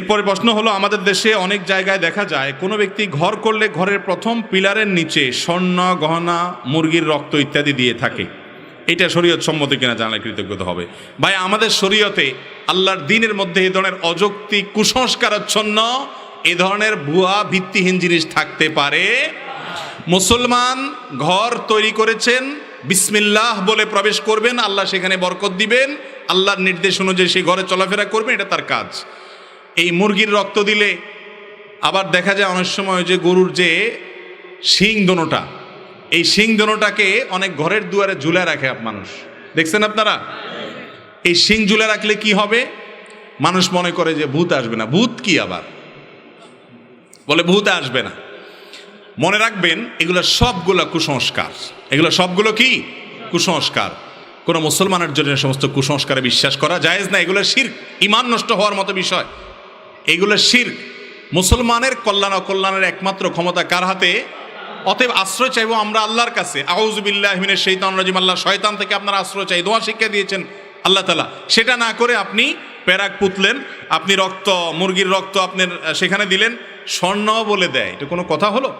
এরপরে প্রশ্ন হলো, আমাদের দেশে অনেক জায়গায় দেখা যায় কোনো ব্যক্তি ঘর করলে ঘরের প্রথম পিলারের নিচে স্বর্ণ গহনা, মুরগির রক্ত ইত্যাদি দিয়ে থাকে। এটা শরীয়ত সম্মত কিনা জানলে কৃতজ্ঞতা হবে। ভাই, আমাদের শরীয়তে আল্লাহর দ্বীনের মধ্যে এই ধরনের অযৌক্তিক কুসংস্কারাচ্ছন্ন এ ধরনের ভুয়া ভিত্তিহীন জিনিস থাকতে পারে? মুসলমান ঘর তৈরি করেছেন, বিসমিল্লাহ বলে প্রবেশ করবেন, আল্লাহ সেখানে বরকত দিবেন, আল্লাহর নির্দেশ অনুযায়ী সেই ঘরে চলাফেরা করবেন, এটা তার কাজ। এই মুরগির রক্ত দিলে আবার দেখা যায় অনেক সময় যে গরুর যে শিং দোনোটা, এই শিং দোনোটাকে অনেক ঘরের দুয়ারে ঝুলে রাখে মানুষ, দেখছেন আপনারা? এই শিং ঝুলে রাখলে কি হবে? মানুষ মনে করে যে ভূত আসবে না। ভূত কি আবার বলে? ভূত আসবে না। মনে রাখবেন, এগুলো সবগুলো কুসংস্কার। এগুলো সবগুলো কি কুসংস্কার। কোনো মুসলমানের জন্য সমস্ত কুসংস্কারে বিশ্বাস করা জায়েজ না। এগুলো শিরক, ঈমান নষ্ট হওয়ার মতো বিষয়। এগুলো শিরক। মুসলমানের কল্যাণ অকল্যাণের একমাত্র ক্ষমতা কার হাতে? অতএব আশ্রয় চাইবো আমরা আল্লাহর কাছে। আউযু বিল্লাহি মিনাশ শাইতানির রাজিম। আল্লাহ শয়তান থেকে আপনারা আশ্রয় চাই, দোয়া শিক্ষা দিয়েছেন আল্লাহ তাআলা। সেটা না করে আপনি প্যারাক পুতলেন, আপনি রক্ত, মুরগির রক্ত আপনার সেখানে দিলেন, স্বর্ণ বলে দেয়, এটা কোনো কথা হলো?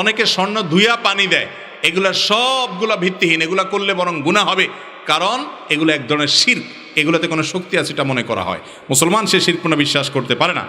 অনেকে স্বর্ণ ধুইয়া পানি দেয়। এগুলা সবগুলা ভিত্তিহীন। এগুলা করলে বরং গুনাহ হবে, কারণ এগুলো এক ধরনের শিরক। এগুলোতে কোনো শক্তি আছে এটা মনে করা হয়। মুসলমান সে শিরক বিশ্বাস করতে পারে না।